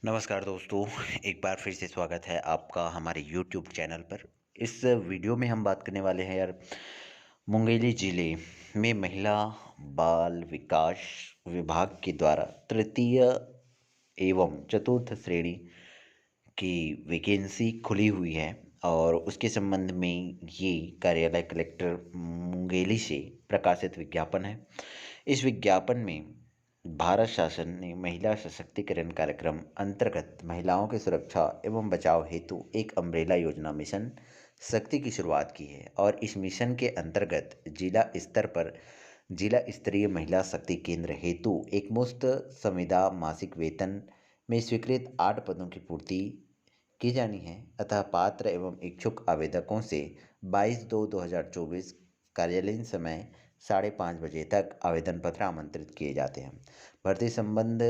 नमस्कार दोस्तों, एक बार फिर से स्वागत है आपका हमारे यूट्यूब चैनल पर। इस वीडियो में हम बात करने वाले हैं यार, मुंगेली जिले में महिला बाल विकास विभाग के द्वारा तृतीय एवं चतुर्थ श्रेणी की वैकेंसी खुली हुई है और उसके संबंध में ये कार्यालय कलेक्टर मुंगेली से प्रकाशित विज्ञापन है। इस विज्ञापन में भारत शासन ने महिला सशक्तिकरण कार्यक्रम अंतर्गत महिलाओं की सुरक्षा एवं बचाव हेतु एक अम्ब्रेला योजना मिशन शक्ति की शुरुआत की है और इस मिशन के अंतर्गत जिला स्तर पर जिला स्तरीय महिला शक्ति केंद्र हेतु एकमुश्त संविदा मासिक वेतन में स्वीकृत 8 पदों की पूर्ति की जानी है। अतः पात्र एवं इच्छुक आवेदकों से 22/2/2024 कार्यालयीन समय 5:30 बजे तक आवेदन पत्र आमंत्रित किए जाते हैं। भर्ती संबंध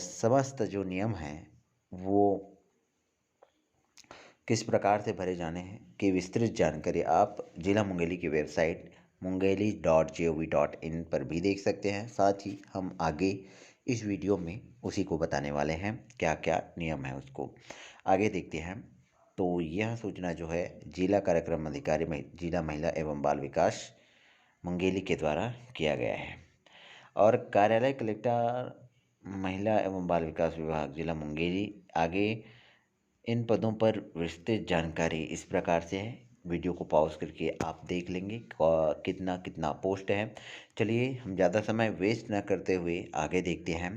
समस्त जो नियम हैं वो किस प्रकार से भरे जाने हैं की विस्तृत जानकारी आप जिला मुंगेली की वेबसाइट mungeli.gov.in पर भी देख सकते हैं। साथ ही हम आगे इस वीडियो में उसी को बताने वाले हैं, क्या क्या नियम है उसको आगे देखते हैं। तो यह सूचना जो है जिला कार्यक्रम अधिकारी में जिला महिला एवं बाल विकास मुंगेली के द्वारा किया गया है और कार्यालय कलेक्टर महिला एवं बाल विकास विभाग जिला मुंगेली आगे इन पदों पर विस्तृत जानकारी इस प्रकार से है। वीडियो को पॉज करके आप देख लेंगे कितना कितना पोस्ट है। चलिए हम ज़्यादा समय वेस्ट न करते हुए आगे देखते हैं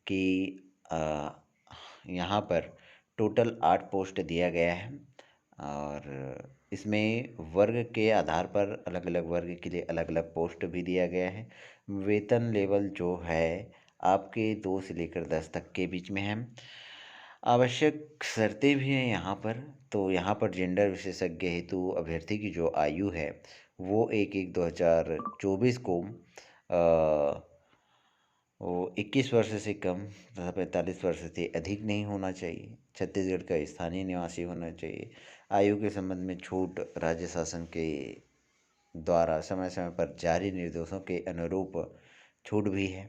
कि यहाँ पर टोटल 8 पोस्ट दिया गया है और इसमें वर्ग के आधार पर अलग अलग वर्ग के लिए अलग अलग पोस्ट भी दिया गया है। वेतन लेवल जो है आपके 2 से लेकर 10 तक के बीच में है। आवश्यक शर्तें भी हैं यहाँ पर। तो यहाँ पर जेंडर विशेषज्ञ हेतु अभ्यर्थी की जो आयु है वो 1/1/2024 को वो 21 वर्ष से कम तथा 45 वर्ष से अधिक नहीं होना चाहिए। छत्तीसगढ़ का स्थानीय निवासी होना चाहिए। आयु के संबंध में छूट राज्य शासन के द्वारा समय समय पर जारी निर्देशों के अनुरूप छूट भी है।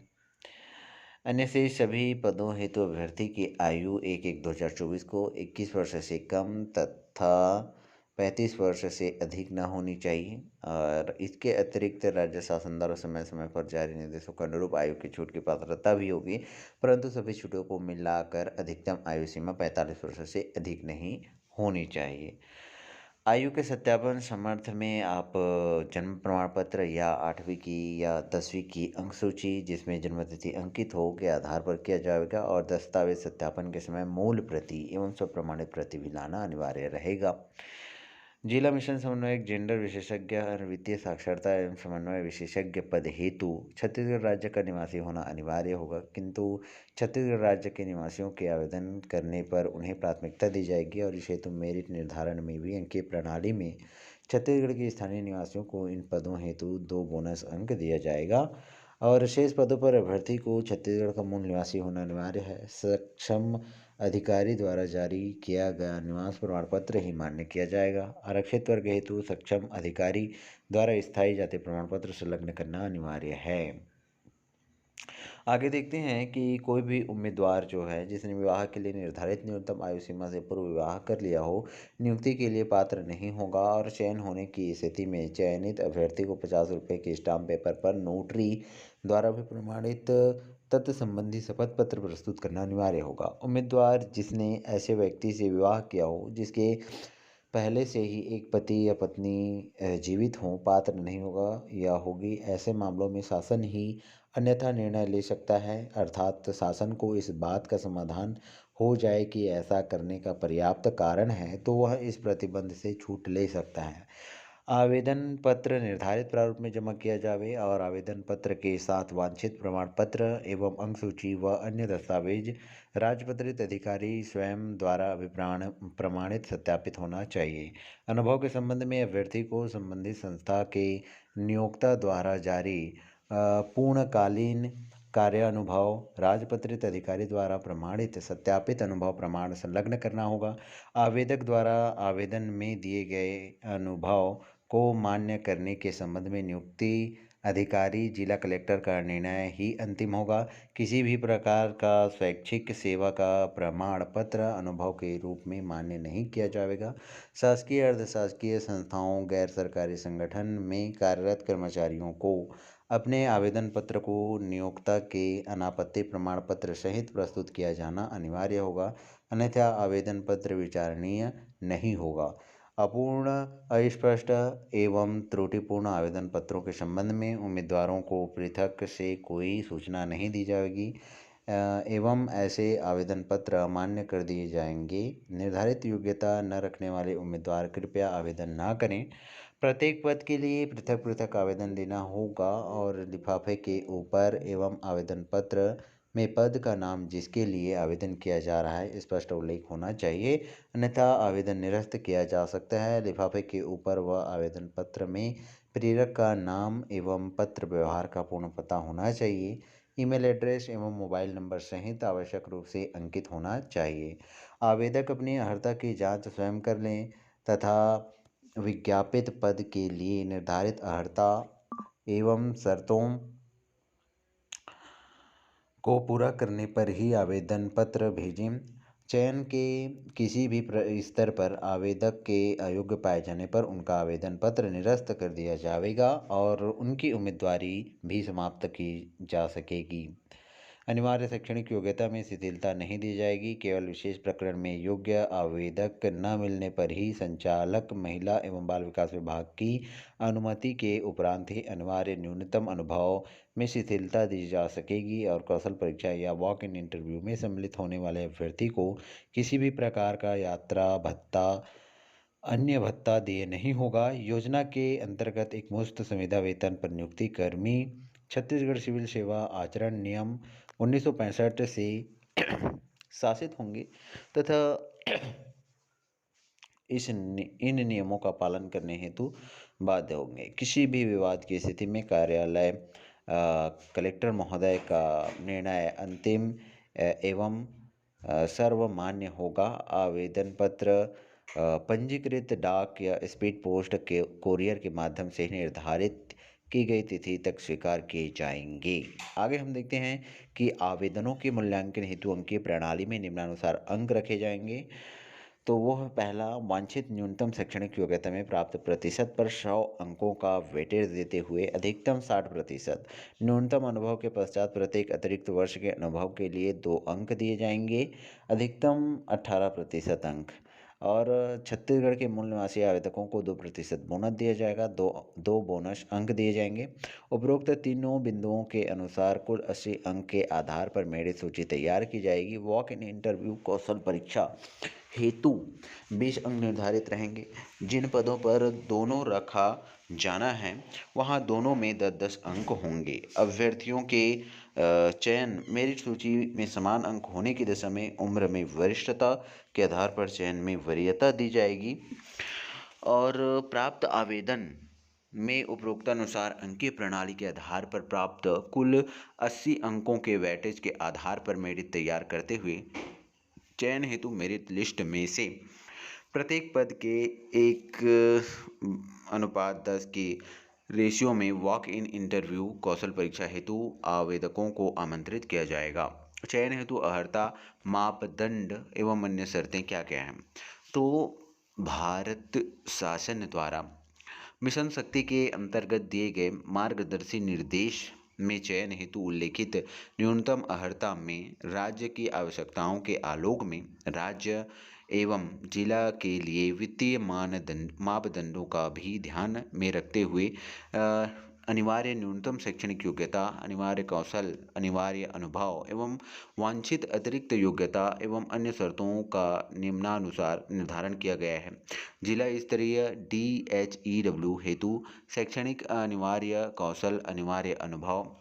अन्य से सभी पदों हेतु अभ्यर्थी की आयु 1/1/2024 को 21 वर्ष से कम तथा 35 वर्ष से अधिक न होनी चाहिए और इसके अतिरिक्त राज्य शासन द्वारा समय समय पर जारी निर्देशों के अनुरूप आयु की छूट की पात्रता भी होगी, परंतु सभी छूटों को मिलाकर अधिकतम आयु सीमा 45 वर्ष से अधिक नहीं होनी चाहिए। आयु के सत्यापन समर्थ में आप जन्म प्रमाण पत्र या 8वीं की या 10वीं की अंक सूची जिसमें जन्म तिथि अंकित हो के आधार पर किया जाएगा और दस्तावेज सत्यापन के समय मूल प्रति एवं स्वप्रमाणित प्रति भी लाना अनिवार्य रहेगा। जिला मिशन समन्वयक जेंडर विशेषज्ञ और वित्तीय साक्षरता एवं समन्वय विशेषज्ञ पद हेतु छत्तीसगढ़ राज्य का निवासी होना अनिवार्य होगा, किंतु छत्तीसगढ़ राज्य के निवासियों के आवेदन करने पर उन्हें प्राथमिकता दी जाएगी और इस हेतु मेरिट निर्धारण में भी अंकीय प्रणाली में छत्तीसगढ़ के स्थानीय निवासियों को इन पदों हेतु 2 बोनस अंक दिया जाएगा और शेष पदों पर अभ्यर्थी को छत्तीसगढ़ का मूल निवासी होना अनिवार्य है। सक्षम अधिकारी द्वारा जारी किया गया निवास प्रमाण पत्र ही मान्य किया जाएगा। आरक्षित वर्ग हेतु सक्षम अधिकारी द्वारा स्थायी जाति प्रमाण पत्र संलग्न करना अनिवार्य है। आगे देखते हैं कि कोई भी उम्मीदवार जो है जिसने विवाह के लिए निर्धारित न्यूनतम आयु सीमा से पूर्व विवाह कर लिया हो, नियुक्ति के लिए पात्र नहीं होगा और चयन होने की स्थिति में चयनित अभ्यर्थी को 50 रुपये के स्टाम्प पेपर पर नोटरी द्वारा भी प्रमाणित तथ्य संबंधी शपथ पत्र प्रस्तुत करना अनिवार्य होगा। उम्मीदवार जिसने ऐसे व्यक्ति से विवाह किया हो जिसके पहले से ही एक पति या पत्नी जीवित हों पात्र नहीं होगा या होगी। ऐसे मामलों में शासन ही अन्यथा निर्णय ले सकता है, अर्थात शासन को इस बात का समाधान हो जाए कि ऐसा करने का पर्याप्त कारण है तो वह इस प्रतिबंध से छूट ले सकता है। आवेदन पत्र निर्धारित प्रारूप में जमा किया जावे और आवेदन पत्र के साथ वांछित प्रमाण पत्र एवं अंक सूची व अन्य दस्तावेज राजपत्रित अधिकारी स्वयं द्वारा प्रमाणित सत्यापित होना चाहिए। अनुभव के संबंध में अभ्यर्थी को संबंधित संस्था के नियोक्ता द्वारा जारी पूर्णकालीन कार्य अनुभव राजपत्रित अधिकारी द्वारा प्रमाणित सत्यापित अनुभव प्रमाण संलग्न करना होगा। आवेदक द्वारा आवेदन में दिए गए अनुभव को मान्य करने के संबंध में नियुक्ति अधिकारी जिला कलेक्टर का निर्णय ही अंतिम होगा। किसी भी प्रकार का स्वैच्छिक सेवा का प्रमाण पत्र अनुभव के रूप में मान्य नहीं किया जाएगा। शासकीय अर्धशासकीय संस्थाओं गैर सरकारी संगठन में कार्यरत कर्मचारियों को अपने आवेदन पत्र को नियोक्ता के अनापत्ति प्रमाण पत्र सहित प्रस्तुत किया जाना अनिवार्य होगा, अन्यथा आवेदन पत्र विचारणीय नहीं होगा। अपूर्ण, अस्पष्ट एवं त्रुटिपूर्ण आवेदन पत्रों के संबंध में उम्मीदवारों को पृथक से कोई सूचना नहीं दी जाएगी एवं ऐसे आवेदन पत्र अमान्य कर दिए जाएंगे। निर्धारित योग्यता न रखने वाले उम्मीदवार कृपया आवेदन न करें। प्रत्येक पद के लिए पृथक पृथक आवेदन देना होगा और लिफाफे के ऊपर एवं आवेदन पत्र में पद का नाम जिसके लिए आवेदन किया जा रहा है स्पष्ट उल्लेख होना चाहिए, अन्यथा आवेदन निरस्त किया जा सकता है। लिफाफे के ऊपर व आवेदन पत्र में प्रेरक का नाम एवं पत्र व्यवहार का पूर्ण पता होना चाहिए। ईमेल एड्रेस एवं मोबाइल नंबर सहित आवश्यक रूप से अंकित होना चाहिए। आवेदक अपनी अर्हता की जांच स्वयं कर लें तथा विज्ञापित पद के लिए निर्धारित अर्हता एवं शर्तों को पूरा करने पर ही आवेदन पत्र भेजें। चयन के किसी भी स्तर पर आवेदक के अयोग्य पाए जाने पर उनका आवेदन पत्र निरस्त कर दिया जाएगा और उनकी उम्मीदवारी भी समाप्त की जा सकेगी। अनिवार्य शैक्षणिक योग्यता में शिथिलता नहीं दी जाएगी। केवल विशेष प्रकरण में योग्य आवेदक न मिलने पर ही संचालक महिला एवं बाल विकास विभाग की अनुमति के उपरांत ही अनिवार्य न्यूनतम अनुभव में शिथिलता दी जा सकेगी और कौशल परीक्षा या वॉक इन इंटरव्यू में सम्मिलित होने वाले अभ्यर्थी को किसी भी प्रकार का यात्रा भत्ता अन्य भत्ता देय नहीं होगा। योजना के अंतर्गत एक मुश्त संविदा वेतन पर नियुक्ति कर्मी छत्तीसगढ़ सिविल सेवा आचरण नियम 1965 से शासित होंगे तथा इन नियमों का पालन करने हेतु बाध्य होंगे। किसी भी विवाद की स्थिति में कार्यालय कलेक्टर महोदय का निर्णय अंतिम एवं सर्वमान्य होगा। आवेदन पत्र पंजीकृत डाक या स्पीड पोस्ट के कोरियर के माध्यम से निर्धारित की गई तिथि तक स्वीकार किए जाएंगे। आगे हम देखते हैं कि आवेदनों के मूल्यांकन हेतु अंकीय प्रणाली में निम्नानुसार अंक रखे जाएंगे। तो वो है पहला, वांछित न्यूनतम शैक्षणिक योग्यता में प्राप्त प्रतिशत पर 100 अंकों का वेटेज देते हुए अधिकतम 60%। न्यूनतम अनुभव के पश्चात प्रत्येक अतिरिक्त वर्ष के अनुभव के लिए 2 अंक दिए जाएंगे, अधिकतम 18% अंक। और छत्तीसगढ़ के मूल निवासी आवेदकों को 2% बोनस दिया जाएगा, दो बोनस अंक दिए जाएंगे। उपरोक्त तीनों बिंदुओं के अनुसार कुल 80 अंक के आधार पर मेरिट सूची तैयार की जाएगी। वॉक इन इंटरव्यू कौशल परीक्षा हेतु 20 अंक निर्धारित रहेंगे। जिन पदों पर दोनों रखा जाना है वहां दोनों में 10-10 अंक होंगे। अभ्यर्थियों के चयन मेरिट सूची में समान अंक होने की दशा में उम्र में वरिष्ठता के आधार पर चयन में वरीयता दी जाएगी और प्राप्त आवेदन में उपरोक्तानुसार अंकीय प्रणाली के आधार पर प्राप्त कुल 80 अंकों के वेटेज के आधार पर मेरिट तैयार करते हुए चयन हेतु मेरिट लिस्ट में से प्रत्येक पद के 1:10 की रेशियो में वॉक इन इंटरव्यू कौशल परीक्षा हेतु आवेदकों को आमंत्रित किया जाएगा। चयन हेतु अर्हता मापदंड एवं अन्य शर्तें क्या क्या हैं? तो भारत शासन द्वारा मिशन शक्ति के अंतर्गत दिए गए मार्गदर्शी निर्देश में चयन हेतु उल्लेखित न्यूनतम अर्हता में राज्य की आवश्यकताओं के आलोक में राज्य एवं जिला के लिए वित्तीय मापदंडों का भी ध्यान में रखते हुए अनिवार्य न्यूनतम शैक्षणिक योग्यता, अनिवार्य कौशल, अनिवार्य अनुभव एवं वांछित अतिरिक्त योग्यता एवं अन्य शर्तों का निम्नानुसार निर्धारण किया गया है। जिला स्तरीय DHEW हेतु शैक्षणिक अनिवार्य कौशल, अनिवार्य अनुभव।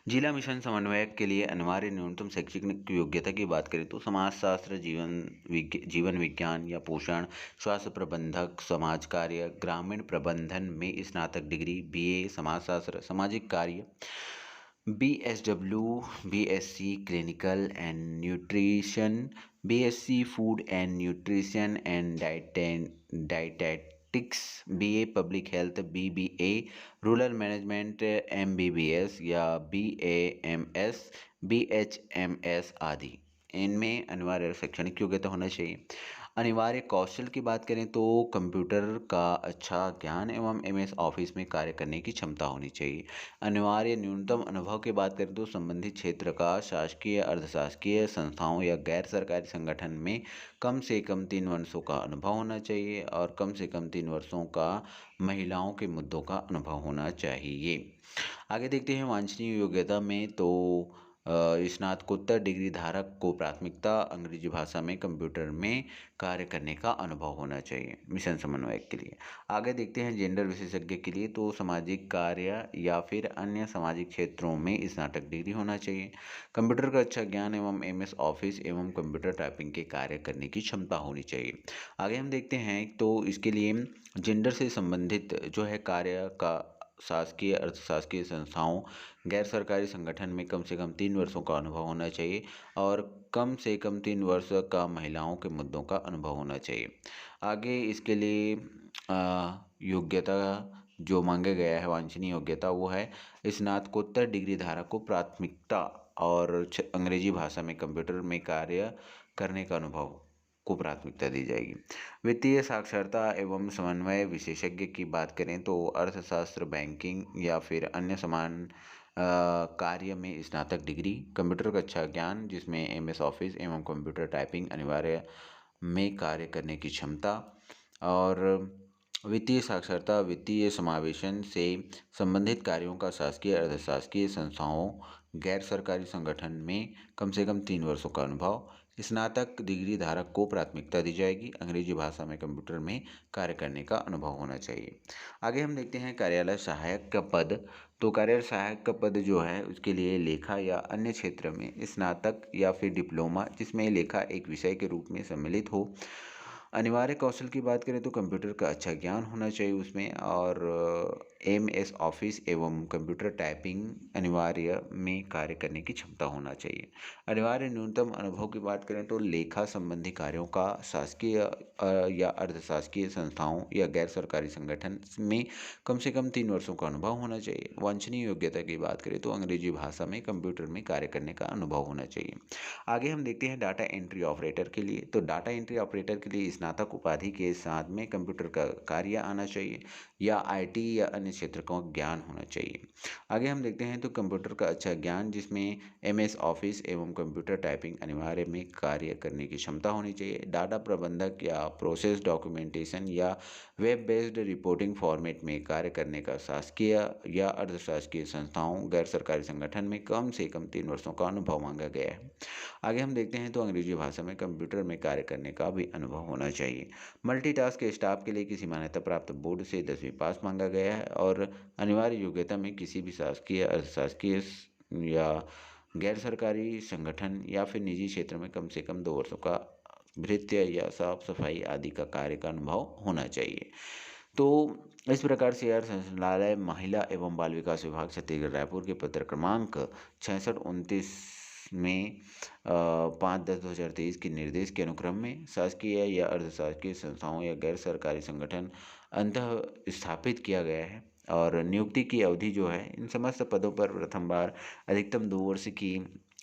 जिला मिशन समन्वयक के लिए अनिवार्य न्यूनतम शैक्षणिक योग्यता की बात करें तो समाजशास्त्र, जीवन विज्ञान या पोषण, स्वास्थ्य प्रबंधक, समाज कार्य, ग्रामीण प्रबंधन में स्नातक डिग्री, BA समाजशास्त्र, सामाजिक कार्य, BSW, BSc clinical and nutrition, BSc food and nutrition and टिक्स BA public health BBA, rural management MBBS या BAMS BHMS आदि। इनमें अनिवार्य शैक्षणिक योग्यता होना चाहिए। अनिवार्य कौशल की बात करें तो कंप्यूटर का अच्छा ज्ञान एवं MS ऑफिस में कार्य करने की क्षमता होनी चाहिए। अनिवार्य न्यूनतम अनुभव की बात करें तो संबंधित क्षेत्र का शासकीय अर्धशासकीय संस्थाओं या गैर सरकारी संगठन में कम से कम 3 वर्षों का अनुभव होना चाहिए और कम से कम 3 वर्षों का महिलाओं के मुद्दों का अनुभव होना चाहिए। आगे देखते हैं वांछनीय योग्यता में तो स्नातकोत्तर डिग्री धारक को प्राथमिकता, अंग्रेजी भाषा में कंप्यूटर में कार्य करने का अनुभव होना चाहिए मिशन समन्वयक के लिए। आगे देखते हैं जेंडर विशेषज्ञ के लिए तो सामाजिक कार्य या फिर अन्य सामाजिक क्षेत्रों में स्नातक डिग्री होना चाहिए। कंप्यूटर का अच्छा ज्ञान एवं MS ऑफिस एवं कंप्यूटर टाइपिंग के कार्य करने की क्षमता होनी चाहिए। आगे हम देखते हैं तो इसके लिए जेंडर से संबंधित जो है कार्य का शासकीय अर्धशासकीय संस्थाओं गैर सरकारी संगठन में कम से कम 3 वर्षों का अनुभव होना चाहिए और कम से कम 3 वर्ष का महिलाओं के मुद्दों का अनुभव होना चाहिए। आगे इसके लिए योग्यता जो मांगा गया है वांछनीय योग्यता वो है स्नातकोत्तर डिग्री धारक को प्राथमिकता और अंग्रेजी भाषा में कंप्यूटर में कार्य करने का अनुभव को प्राथमिकता दी जाएगी। वित्तीय साक्षरता एवं समन्वय विशेषज्ञ की बात करें तो अर्थशास्त्र, बैंकिंग या फिर अन्य समान कार्य में स्नातक डिग्री, कंप्यूटर का अच्छा ज्ञान जिसमें MS ऑफिस एवं कंप्यूटर टाइपिंग अनिवार्य में कार्य करने की क्षमता और वित्तीय साक्षरता वित्तीय समावेशन से संबंधित कार्यों का शासकीय अर्धशासकीय संस्थाओं गैर सरकारी संगठन में कम से कम 3 वर्षों का अनुभव। स्नातक डिग्री धारक को प्राथमिकता दी जाएगी। अंग्रेजी भाषा में कंप्यूटर में कार्य करने का अनुभव होना चाहिए। आगे हम देखते हैं कार्यालय सहायक का पद। तो कार्यालय सहायक का पद जो है उसके लिए लेखा या अन्य क्षेत्र में स्नातक या फिर डिप्लोमा जिसमें लेखा एक विषय के रूप में सम्मिलित हो। अनिवार्य कौशल की बात करें तो कंप्यूटर का अच्छा ज्ञान होना चाहिए उसमें और MS ऑफिस एवं कंप्यूटर टाइपिंग अनिवार्य में कार्य करने की क्षमता होना चाहिए। अनिवार्य न्यूनतम अनुभव की बात करें तो लेखा संबंधी कार्यों का शासकीय या अर्धशासकीय संस्थाओं या गैर सरकारी संगठन में कम से कम 3 वर्षों का अनुभव होना चाहिए। वांछनीय योग्यता की बात करें तो अंग्रेजी भाषा में कंप्यूटर में कार्य करने का अनुभव होना चाहिए। आगे हम देखते हैं डाटा एंट्री ऑपरेटर के लिए। तो डाटा एंट्री ऑपरेटर के लिए स्नातक उपाधि के साथ में कंप्यूटर का कार्य आना चाहिए या IT या अन्य क्षेत्र का ज्ञान होना चाहिए। आगे हम देखते हैं तो कंप्यूटर का अच्छा ज्ञान जिसमें MS ऑफिस एवं कंप्यूटर टाइपिंग अनिवार्य में कार्य करने की क्षमता होनी चाहिए। डाटा प्रबंधक या प्रोसेस डॉक्यूमेंटेशन या वेब बेस्ड रिपोर्टिंग फॉर्मेट में कार्य करने का शासकीय या अर्धशासकीय संस्थाओं गैर सरकारी संगठन में कम से कम 3 वर्षों का अनुभव मांगा गया है। आगे हम देखते हैं तो अंग्रेजी भाषा में कंप्यूटर में कार्य करने का भी अनुभव होना चाहिए। मल्टीटास्क के स्टाफ के लिए किसी मान्यता प्राप्त बोर्ड से 10वीं पास मांगा गया है और अनिवार्य योग्यता में किसी भी शासकीय अर्धशासकीय या गैर सरकारी संगठन या फिर निजी क्षेत्र में कम से कम 2 वर्षों का भृत्य या साफ सफाई आदि का कार्य का अनुभव होना चाहिए। तो इस प्रकार से यार संचालनालय महिला एवं बाल विकास विभाग छत्तीसगढ़ रायपुर के पत्र क्रमांक 6629 में 5/10/2023 के निर्देश के अनुक्रम में शासकीय या अर्धशासकीय संस्थाओं या गैर सरकारी संगठन अंतः स्थापित किया गया है और नियुक्ति की अवधि जो है इन समस्त पदों पर प्रथम बार अधिकतम 2 वर्ष की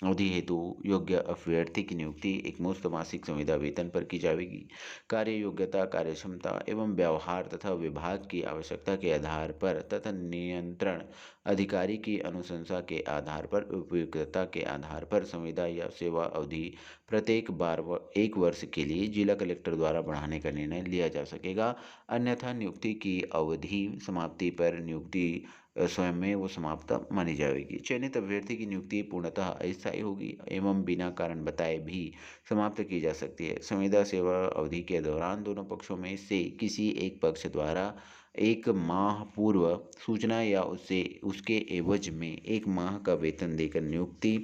अवधि हेतु योग्य अभ्यर्थी की नियुक्ति एक मुश्त मासिक संविदा वेतन पर की जाएगी। कार्य योग्यता, कार्यक्षमता एवं व्यवहार तथा विभाग की आवश्यकता के आधार पर तथा नियंत्रण अधिकारी की अनुशंसा के आधार पर उपयुक्तता के आधार पर संविदा या सेवा अवधि प्रत्येक बार 1 वर्ष के लिए जिला कलेक्टर द्वारा बढ़ाने का निर्णय लिया जा सकेगा। अन्यथा नियुक्ति की अवधि समाप्ति पर नियुक्ति स्वयं में वो समाप्त मानी जाएगी। चयनित अभ्यर्थी की नियुक्ति पूर्णतः अस्थायी होगी एवं बिना कारण बताए भी समाप्त की जा सकती है। संविदा सेवा अवधि के दौरान दोनों पक्षों में से किसी एक पक्ष द्वारा 1 माह पूर्व सूचना या उससे उसके एवज में 1 माह का वेतन देकर नियुक्ति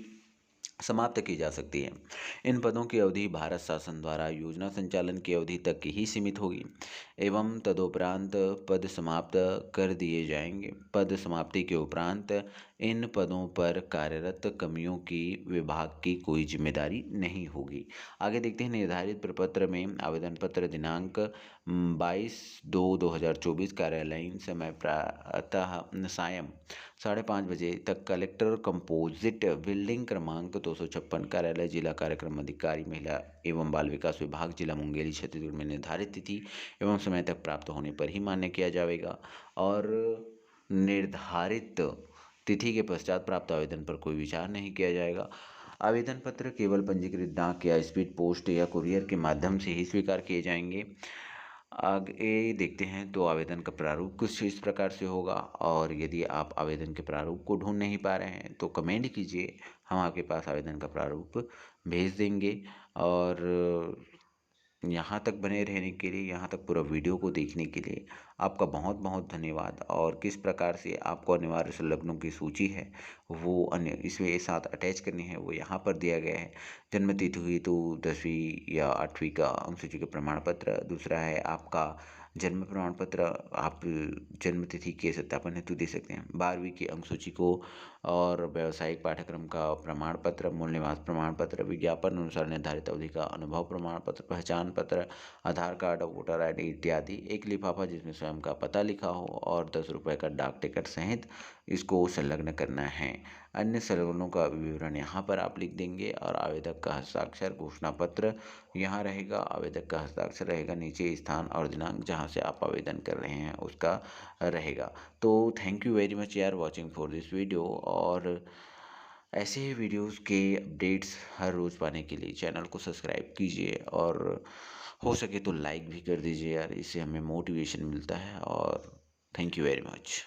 समाप्त की जा सकती है। इन पदों की अवधि भारत शासन द्वारा योजना संचालन की अवधि तक ही सीमित होगी एवं तदुपरांत पद समाप्त कर दिए जाएंगे। पद समाप्ति के उपरांत इन पदों पर कार्यरत कर्मियों की विभाग की कोई जिम्मेदारी नहीं होगी। आगे देखते हैं निर्धारित प्रपत्र में आवेदन पत्र दिनांक 22/2/2024 कार्यालयीन समय प्रातः सायं 5:30 बजे तक कलेक्टर कंपोजिट बिल्डिंग क्रमांक 256 कार्यालय जिला कार्यक्रम अधिकारी महिला एवं बाल विकास विभाग जिला मुंगेली छत्तीसगढ़ में निर्धारित तिथि एवं समय तक प्राप्त होने पर ही मान्य किया जाएगा। और निर्धारित तिथि के पश्चात प्राप्त आवेदन पर कोई विचार नहीं किया जाएगा। आवेदन पत्र केवल पंजीकृत डाक या स्पीड पोस्ट या कुरियर के माध्यम से ही स्वीकार किए जाएंगे। आगे देखते हैं तो आवेदन का प्रारूप कुछ इस प्रकार से होगा। और यदि आप आवेदन के प्रारूप को ढूंढ नहीं पा रहे हैं तो कमेंट कीजिए, हम आपके पास आवेदन का प्रारूप भेज देंगे। और यहाँ तक बने रहने के लिए, यहाँ तक पूरा वीडियो को देखने के लिए आपका बहुत बहुत धन्यवाद। और किस प्रकार से आपको अनिवार्य संलग्नों की सूची है वो अन्य इसमें साथ अटैच करनी है वो यहाँ पर दिया गया है। जन्म तिथि हुई तो 10वीं या 8वीं का अनुसूची का प्रमाण पत्र। दूसरा है आपका जन्म प्रमाण पत्र, आप जन्म तिथि के सत्यापन हेतु दे सकते हैं। 12वीं की अंकसूची को और व्यावसायिक पाठ्यक्रम का प्रमाण पत्र, मूल निवास प्रमाण पत्र, विज्ञापन अनुसार निर्धारित अवधि का अनुभव प्रमाण पत्र, पहचान पत्र, आधार कार्ड, वोटर ID इत्यादि। एक लिफाफा जिसमें स्वयं का पता लिखा हो और 10 रुपये का डाक टिकट सहित इसको संलग्न करना है। अन्य संलग्नों का विवरण यहाँ पर आप लिख देंगे। और आवेदक का हस्ताक्षर घोषणा पत्र यहाँ रहेगा। आवेदक का हस्ताक्षर रहेगा, नीचे स्थान और दिनांक जहाँ से आप आवेदन कर रहे हैं उसका रहेगा। तो थैंक यू वेरी मच यार वॉचिंग फॉर दिस वीडियो। और ऐसे ही वीडियोस के अपडेट्स हर रोज़ पाने के लिए चैनल को सब्सक्राइब कीजिए और हो सके तो लाइक भी कर दीजिए यार, इससे हमें मोटिवेशन मिलता है। और थैंक यू वेरी मच।